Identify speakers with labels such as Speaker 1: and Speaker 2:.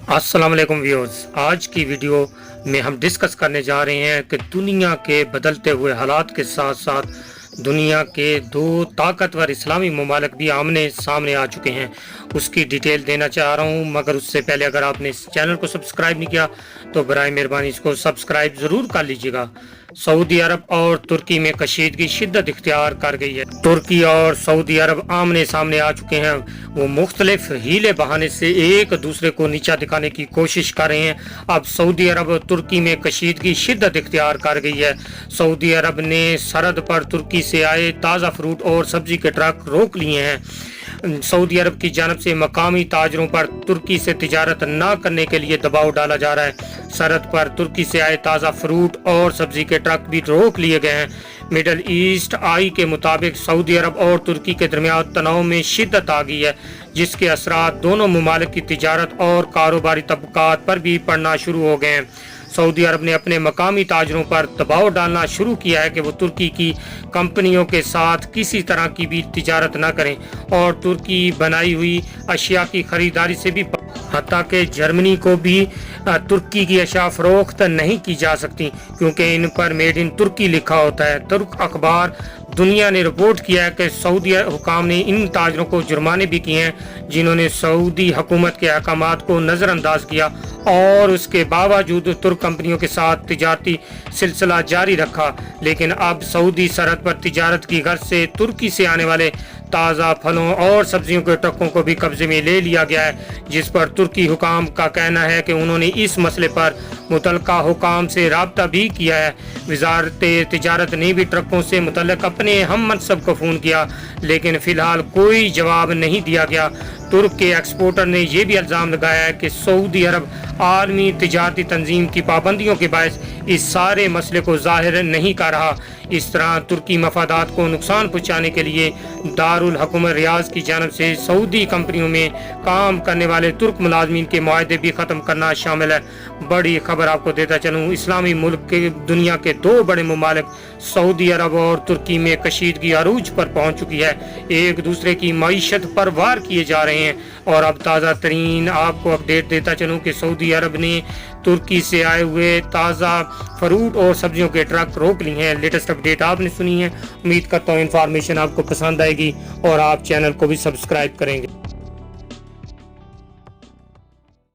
Speaker 1: अस्सलाम वालेकुम व्यूअर्स। आज की वीडियो में हम डिस्कस करने जा रहे हैं कि दुनिया के बदलते हुए हालात के साथ साथ दुनिया के दो ताकतवर इस्लामी ममालिक भी आमने सामने आ चुके हैं। उसकी डिटेल देना चाह रहा हूं, मगर उससे पहले अगर आपने इस चैनल को सब्सक्राइब नहीं किया तो बराए मेहरबानी इसको सब्सक्राइब ज़रूर कर लीजिएगा। सऊदी अरब और तुर्की में कशीदगी शिद्दत इख्तियार कर गई है। तुर्की और सऊदी अरब आमने सामने आ चुके हैं। वो मुख्तलिफ हीले बहाने से एक दूसरे को नीचा दिखाने की कोशिश कर रहे हैं। अब सऊदी अरब और तुर्की में कशीदगी शिद्दत इख्तियार कर गई है। सऊदी अरब ने सरहद पर तुर्की से आए ताज़ा फ्रूट और सब्जी के ट्रक रोक लिए हैं। सऊदी अरब की जानब से मकामी ताजरों पर तुर्की से तिजारत न करने के लिए दबाव डाला जा रहा है। सरहद पर तुर्की से आए ताज़ा फ्रूट और सब्जी के ट्रक भी रोक लिए गए हैं। मिडल ईस्ट आई के मुताबिक सऊदी अरब और तुर्की के दरमियान तनाव में शिद्दत आ गई है, जिसके असरात दोनों ममालिक की तिजारत और कारोबारी तबकात पर भी पड़ना शुरू हो गए हैं। सऊदी अरब ने अपने मकामी ताजरों पर दबाव डालना शुरू किया है कि वो तुर्की की कंपनियों के साथ किसी तरह की भी तिजारत न करें और तुर्की बनाई हुई अशिया की खरीदारी से भी, हत्ता कि जर्मनी को भी तुर्की की अशिया फरोख्त नहीं की जा सकती, क्योंकि इन पर मेड इन तुर्की लिखा होता है। तुर्क अखबार दुनिया ने रिपोर्ट किया है कि सऊदी हुकाम ने इन ताजरों को जुर्माने भी किए हैं, जिन्होंने सऊदी हुकूमत के अहकामात को नज़रअंदाज किया और उसके बावजूद तुर्क कंपनियों के साथ तिजारती सिलसिला जारी रखा। लेकिन अब सऊदी सरहद पर तिजारत की गर्ज से तुर्की से आने वाले ताज़ा फलों और सब्जियों के ट्रकों को भी कब्जे में ले लिया गया है, जिस पर तुर्की हुकाम का कहना है कि उन्होंने इस मसले पर मुतलका हुकाम से राब्ता भी किया है। वजारत तिजारत ने भी ट्रकों से मुतल्लिक अपने हम मनसब को फ़ोन किया, लेकिन फ़िलहाल कोई जवाब नहीं दिया गया। तुर्क के एक्सपोर्टर ने यह भी इल्ज़ाम लगाया है कि सऊदी अरब आलमी तिजारती तंजीम की पाबंदियों के बायस इस सारे मसले को ज़ाहिर नहीं कर रहा। इस तरह तुर्की मफादात को नुकसान पहुँचाने के लिए दारुल हुकूमत रियाज की जानब से सऊदी कंपनियों में काम करने वाले तुर्क मुलाजमीन के मुआहदे भी ख़त्म करना शामिल है। बड़ी खबर आपको देता चलूँ, इस्लामी मुल्क के दुनिया के दो बड़े ममालिक सऊदी अरब और तुर्की में कशीदगी अरूज पर पहुँच चुकी है। एक दूसरे की मईशत पर वार किए जा रहे हैं। और अब ताज़ा तरीन आपको अपडेट देता चलूँ कि सऊदी अरब ने तुर्की से आए हुए ताज़ा फ्रूट और सब्जियों के ट्रक रोक लिए हैं। लेटेस्ट अपडेट आपने सुनी है। उम्मीद करता हूँ इन्फॉर्मेशन आपको पसंद आएगी और आप चैनल को भी सब्सक्राइब करेंगे।